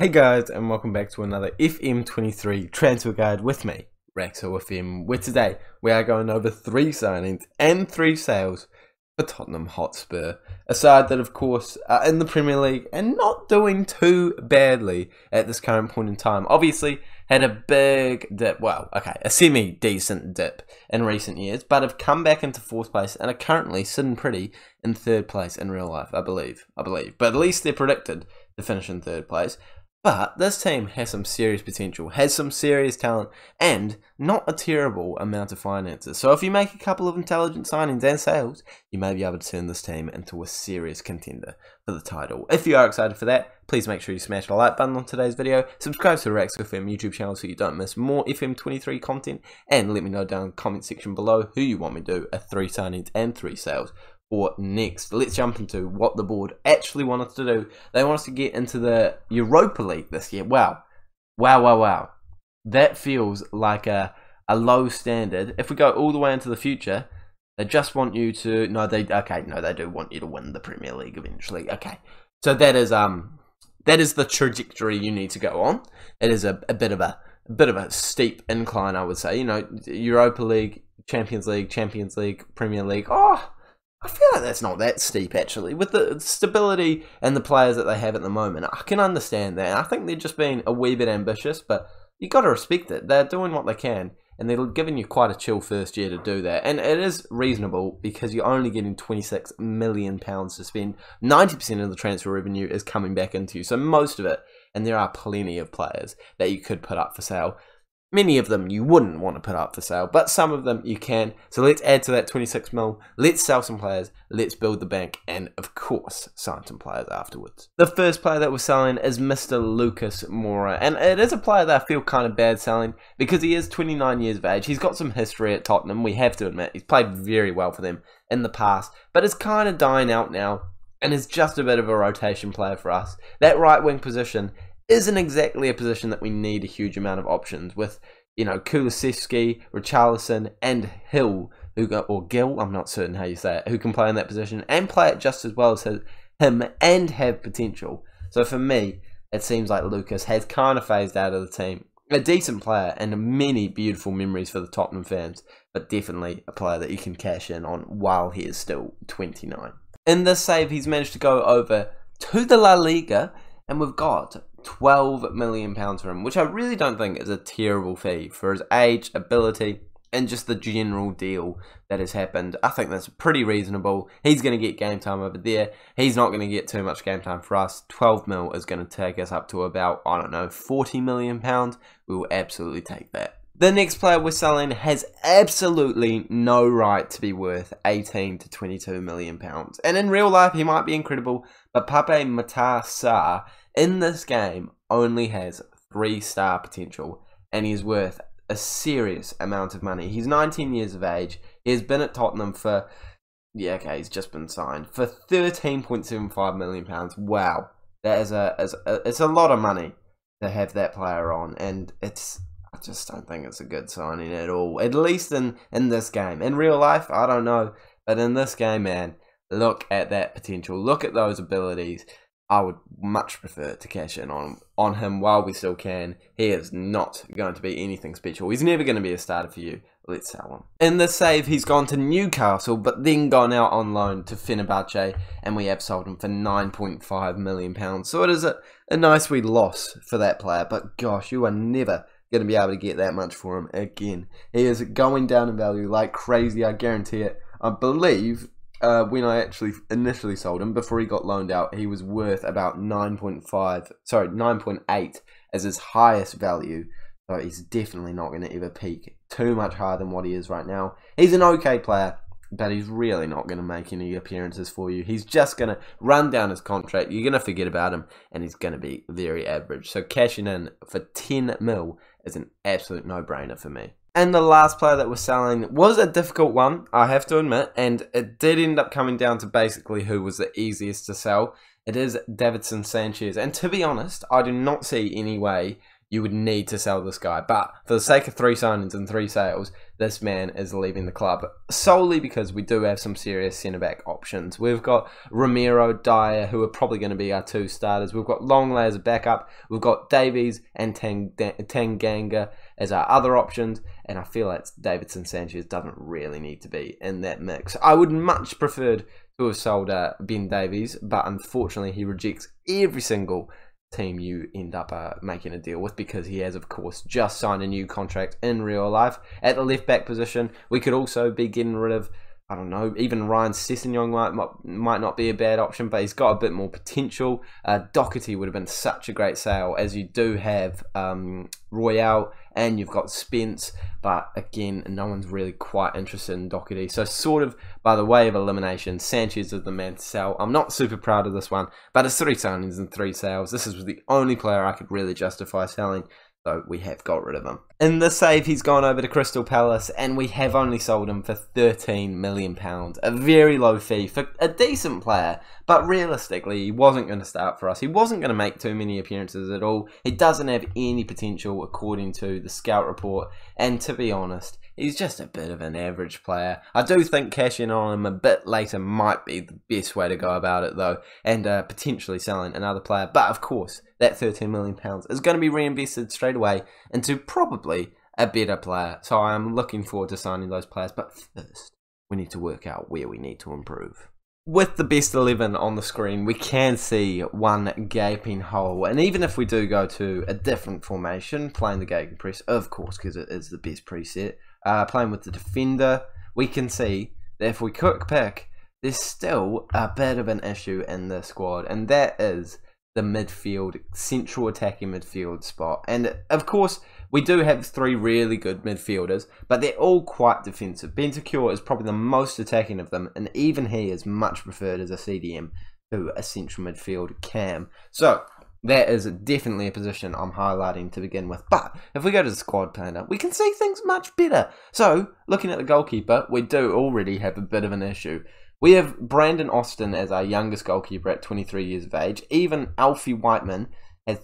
Hey guys, and welcome back to another FM23 Transfer Guide with me, Raxo FM, where today we are going over 3 signings and 3 sales for Tottenham Hotspur, a side that of course are in the Premier League and not doing too badly at this current point in time. Obviously had a big dip, a semi-decent dip in recent years, but have come back into 4th place and are currently sitting pretty in 3rd place in real life, I believe. But at least they're predicted to finish in 3rd place. But this team has some serious potential, has some serious talent, and not a terrible amount of finances. So if you make a couple of intelligent signings and sales, you may be able to turn this team into a serious contender for the title. If you are excited for that, please make sure you smash the like button on today's video, subscribe to the Raxo FM YouTube channel so you don't miss more FM23 content, and let me know down in the comment section below who you want me to do a 3 signings and 3 sales. Or next, let's jump into what the board actually want us to do. They want us to get into the Europa League this year. Wow. That feels like a low standard. If we go all the way into the future, they just want you to they do want you to win the Premier League eventually. Okay. So that is the trajectory you need to go on. It is a bit of a steep incline, I would say. You know, Europa League, Champions League, Premier League. Oh, I feel like that's not that steep, actually. With the stability and the players that they have at the moment, I can understand that. I think they're just being a wee bit ambitious, but you got to respect it. They're doing what they can, and they're giving you quite a chill first year to do that. And it is reasonable because you're only getting £26 million to spend. 90% of the transfer revenue is coming back into you, so most of it, and there are plenty of players that you could put up for sale. Many of them you wouldn't want to put up for sale, but some of them you can. So let's add to that 26 mil. Let's sell some players. Let's build the bank. And of course, sign some players afterwards. The first player that we're selling is Mr. Lucas Moura. And it is a player that I feel kind of bad selling because he is 29 years of age. He's got some history at Tottenham, we have to admit. He's played very well for them in the past, but is kind of dying out now and is just a bit of a rotation player for us. That right wing position isn't exactly a position that we need a huge amount of options with, Kulusevski, Richarlison, and Hill, Gil, I'm not certain how you say it, who can play in that position and play it just as well as him and have potential. So for me, it seems like Lucas has kind of phased out of the team. A decent player and many beautiful memories for the Tottenham fans, but definitely a player that you can cash in on while he is still 29. In this save, he's managed to go over to the La Liga, and we've got £12 million for him, which I really don't think is a terrible fee for his age, ability, and just the general deal that has happened. I think that's pretty reasonable. He's going to get game time over there. He's not going to get too much game time for us. 12 mil is going to take us up to about, £40 million. We will absolutely take that. The next player we're selling has absolutely no right to be worth 18 to 22 million pounds. And in real life, he might be incredible, but Pape Matar Sarr in this game only has 3-star potential, and he's worth a serious amount of money. He's 19 years of age. He has been at Tottenham for, he's just been signed for 13.75 million pounds. Wow, that is it's a lot of money to have that player on, and I just don't think it's a good signing at all. At least in this game. In real life, I don't know. But in this game, man, look at that potential. Look at those abilities. I would much prefer to cash in on him while we still can. He is not going to be anything special. He's never going to be a starter for you. Let's sell him. In this save, he's gone to Newcastle, but then gone out on loan to Fenerbahce, and we have sold him for £9.5 million. So it is a nice wee loss for that player. But gosh, you are never going to be able to get that much for him again. He is going down in value like crazy, I guarantee it. I believe when I actually initially sold him, before he got loaned out, he was worth about 9.8 as his highest value. So he's definitely not going to ever peak too much higher than what he is right now. He's an okay player, but he's really not going to make any appearances for you. He's just going to run down his contract. You're going to forget about him, and he's going to be very average. So cashing in for 10 mil is an absolute no-brainer for me. And the last player that we're selling was a difficult one, I have to admit, and it did end up coming down to basically who was the easiest to sell. It is Davinson Sanchez, and to be honest, I do not see any way you would need to sell this guy. But for the sake of 3 signings and 3 sales, this man is leaving the club solely because we do have some serious centre-back options. We've got Romero, Dyer, who are probably going to be our 2 starters. We've got Longley as a backup. We've got Davies and Tanganga as our other options. And I feel like Davidson Sanchez doesn't really need to be in that mix. I would much prefer to have sold Ben Davies, but unfortunately he rejects every single team you end up making a deal with, because he has of course just signed a new contract in real life. At the left back position, we could also be getting rid of, I don't know, even Ryan Sessegnon might not be a bad option, but he's got a bit more potential. Doherty would have been such a great sale, as you do have Royale and you've got Spence, but again, no one's really quite interested in Doherty. So sort of by the way of elimination, Sanchez is the man to sell. I'm not super proud of this one, but it's 3 signings and 3 sales. This is the only player I could really justify selling. So we have got rid of him. In the save, he's gone over to Crystal Palace, and we have only sold him for £13 million. A very low fee for a decent player, but realistically, he wasn't going to start for us. He wasn't going to make too many appearances at all. He doesn't have any potential according to the scout report, and to be honest, he's just a bit of an average player. I do think cashing on him a bit later might be the best way to go about it though, and potentially selling another player. But of course, that £13 million is going to be reinvested straight away into probably a better player. So I am looking forward to signing those players. But first, we need to work out where we need to improve. With the best 11 on the screen, we can see one gaping hole. And even if we do go to a different formation, playing the gegenpress, of course, because it is the best preset, playing with the defender, we can see that if we quick pick, there's still a bit of an issue in the squad, and that is the midfield, central attacking midfield spot. And of course, we do have 3 really good midfielders, but they're all quite defensive. Bentancur is probably the most attacking of them, and even he is much preferred as a CDM to a central midfield cam. So that is definitely a position I'm highlighting to begin with. But if we go to the squad planner, we can see things much better. So looking at the goalkeeper, we do already have a bit of an issue. We have Brandon Austin as our youngest goalkeeper at 23 years of age. Even Alfie Whiteman has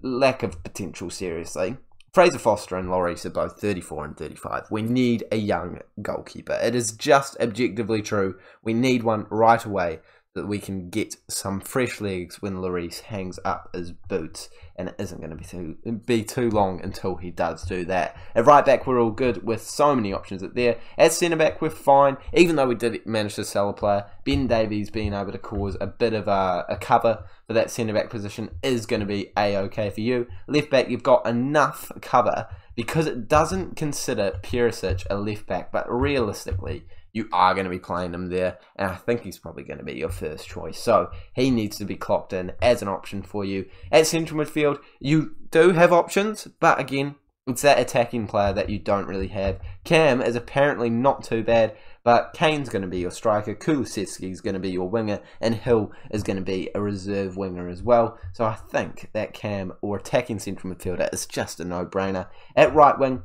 lack of potential, seriously. Fraser Foster and Lloris are both 34 and 35. We need a young goalkeeper. It is just objectively true. We need one right away, that we can get some fresh legs when Lloris hangs up his boots, and it isn't going to be too long until he does do that. At right back, we're all good with so many options at there. At centre back, we're fine, even though we did manage to sell a player. Ben Davies being able to cause a bit of a cover for that centre back position is going to be a-okay for you. Left back, you've got enough cover because it doesn't consider Perisic a left back, but realistically, you are going to be playing him there, and I think he's probably going to be your first choice. So he needs to be clocked in as an option for you. At central midfield, you do have options, but again, it's that attacking player that you don't really have. Cam is apparently not too bad, but Kane's going to be your striker, Kulusevski is going to be your winger, and Hill is going to be a reserve winger as well. So I think that Cam or attacking central midfielder is just a no-brainer. At right wing,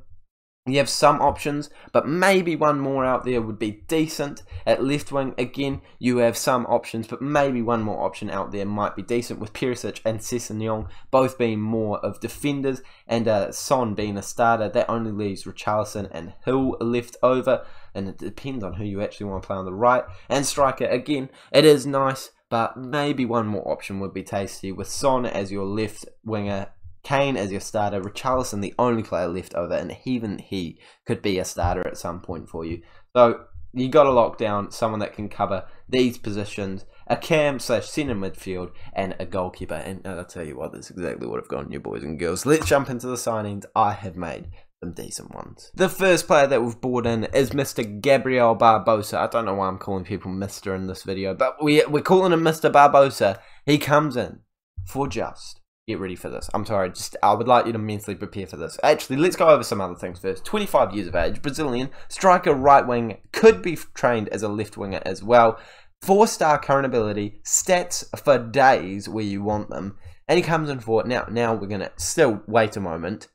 you have some options, but maybe one more out there would be decent. At left wing, again, you have some options, but maybe one more option out there might be decent, with Perisic and Sessegnon both being more of defenders, and Son being a starter. That only leaves Richarlison and Hill left over, and it depends on who you actually want to play on the right. And striker, again, it is nice, but maybe one more option would be tasty, with Son as your left winger, Kane as your starter, Richarlison the only player left over, and even he could be a starter at some point for you. So you got to lock down someone that can cover these positions, a cam / centre midfield, and a goalkeeper. And I'll tell you what, that's exactly what I've got on you boys and girls. Let's jump into the signings. I have made some decent ones. The first player that we've brought in is Mr. Gabriel Barbosa. I don't know why I'm calling people Mr. in this video, but we're calling him Mr. Barbosa. He comes in for just... Get ready for this. I'm sorry, I would like you to mentally prepare for this. Actually, let's go over some other things first. 25 years of age, Brazilian, striker, right wing, could be trained as a left winger as well. 4-star current ability, stats for days where you want them. And he comes in for, now we're going to still wait a moment,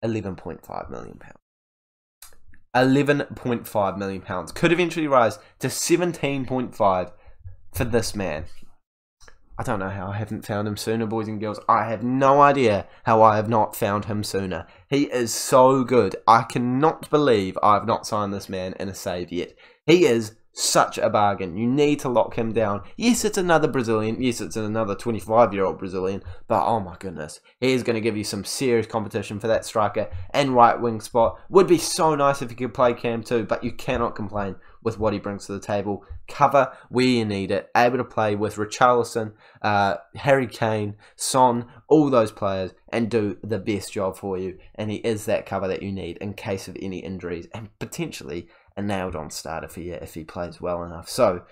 £11.5 million. £11.5 million. Could eventually rise to 17.5 for this man. I don't know how I haven't found him sooner, boys and girls. I have no idea how I have not found him sooner. He is so good. I cannot believe I have not signed this man in a save yet. He is such a bargain. You need to lock him down. Yes, it's another Brazilian. Yes, it's another 25-year-old Brazilian. But oh my goodness, he is going to give you some serious competition for that striker and right wing spot. Would be so nice if he could play Cam too, but you cannot complain with what he brings to the table. Cover where you need it. Able to play with Richarlison, Harry Kane, Son, all those players, and do the best job for you. And he is that cover that you need in case of any injuries, and potentially a nailed-on starter for you if he plays well enough. So,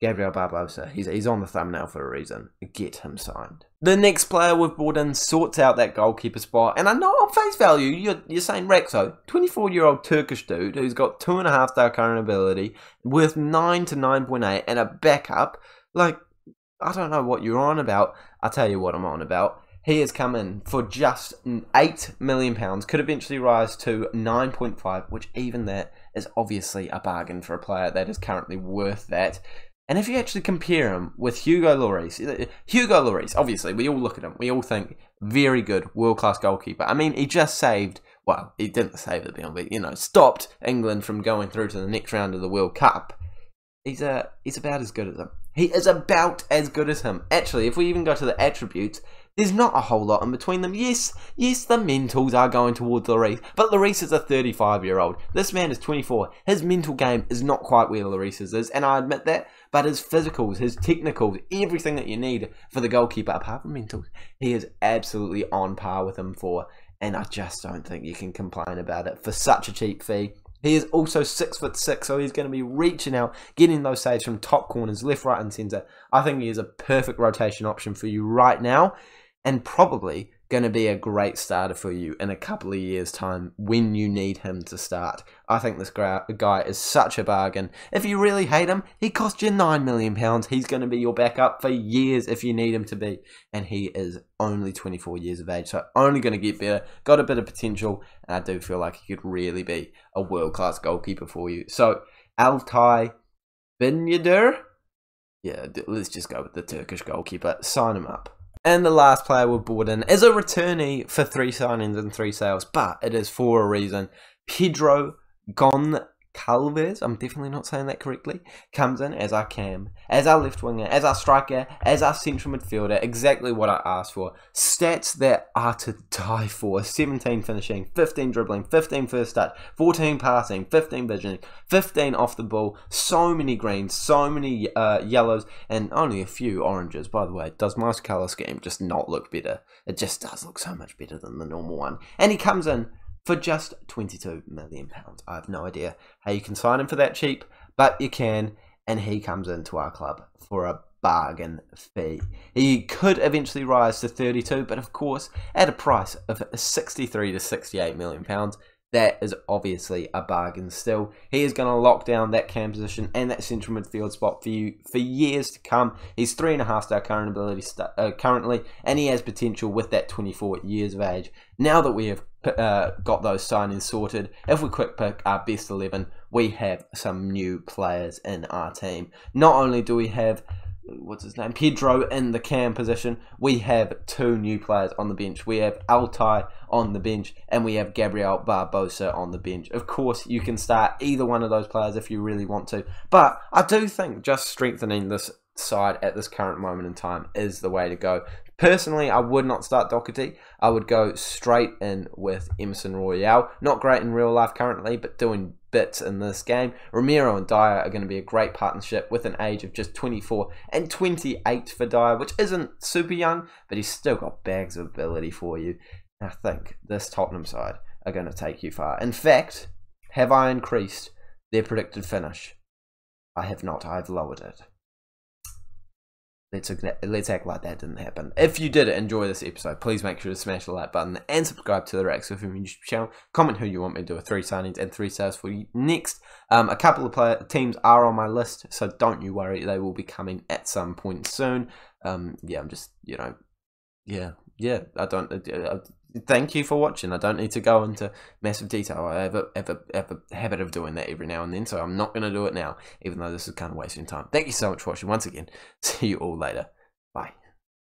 Gabriel Barbosa, he's on the thumbnail for a reason. Get him signed. The next player we've brought in sorts out that goalkeeper spot. And I know on face value, you're saying Rexo, 24-year-old Turkish dude who's got 2.5-star current ability, worth 9 to 9.8, and a backup. Like, I don't know what you're on about. I'll tell you what I'm on about. He has come in for just £8 million, could eventually rise to 9.5, which even that is obviously a bargain for a player that is currently worth that. And if you actually compare him with Hugo Lloris, obviously, we all look at him, we all think, very good, world-class goalkeeper. I mean, he just saved, well, he didn't save the penalty, but, stopped England from going through to the next round of the World Cup. He's about as good as him. He is about as good as him. Actually, if we even go to the attributes, there's not a whole lot in between them. Yes, the mentals are going towards Lloris, but Lloris is a 35-year-old. This man is 24. His mental game is not quite where Lloris's is, and I admit that, but his physicals, his technicals, everything that you need for the goalkeeper, apart from mentals, he is absolutely on par with him for, and I just don't think you can complain about it for such a cheap fee. He is also 6'6", so he's going to be reaching out, getting those saves from top corners, left, right, and centre. I think he is a perfect rotation option for you right now, and probably going to be a great starter for you in a couple of years' time when you need him to start. I think this guy is such a bargain. If you really hate him, he cost you £9 million. He's going to be your backup for years if you need him to be. And he is only 24 years of age, so only going to get better. Got a bit of potential, and I do feel like he could really be a world-class goalkeeper for you. So, Altay Binyadur? Yeah, let's just go with the Turkish goalkeeper. Sign him up. And the last player we've brought in is a returnee for 3 signings and 3 sales, but it is for a reason. Pedro Goncalves, I'm definitely not saying that correctly, comes in as our cam, as our left winger, as our striker, as our central midfielder, exactly what I asked for. Stats that are to die for. 17 finishing, 15 dribbling, 15 first touch, 14 passing, 15 vision, 15 off the ball, so many greens, so many yellows, and only a few oranges. By the way, does my colour scheme just not look better? It just does look so much better than the normal one. And he comes in for just £22 million. I have no idea how you can sign him for that cheap, but you can, and he comes into our club for a bargain fee. He could eventually rise to 32, but of course, at a price of 63 to 68 million pounds, that is obviously a bargain still. He is going to lock down that cam position and that central midfield spot for you for years to come. He's 3.5-star current ability currently, and he has potential with that 24 years of age. Now that we have got those signings sorted, if we quick pick our best 11, we have some new players in our team. Not only do we have Pedro in the cam position, we have 2 new players on the bench. We have Altay on the bench, and we have Gabriel Barbosa on the bench. Of course, you can start either one of those players if you really want to, but I do think just strengthening this side at this current moment in time is the way to go. Personally, I would not start Doherty. I would go straight in with Emerson Royale. Not great in real life currently, but doing bits in this game. Romero and Dyer are going to be a great partnership with an age of just 24 and 28 for Dyer, which isn't super young, but he's still got bags of ability for you. And I think this Tottenham side are going to take you far. In fact, have I increased their predicted finish? I have not. I've lowered it. Let's act like that didn't happen. If you did enjoy this episode, please make sure to smash the like button and subscribe to the Rex FM YouTube channel. Comment who you want me to do a 3 signings and 3 sales for you next. A couple of teams are on my list, so don't you worry. They will be coming at some point soon. Yeah, I'm just, yeah. I don't. Thank you for watching. I don't need to go into massive detail. I have a habit of doing that every now and then, so I'm not going to do it now, even though this is kind of wasting time. Thank you so much for watching once again. See you all later.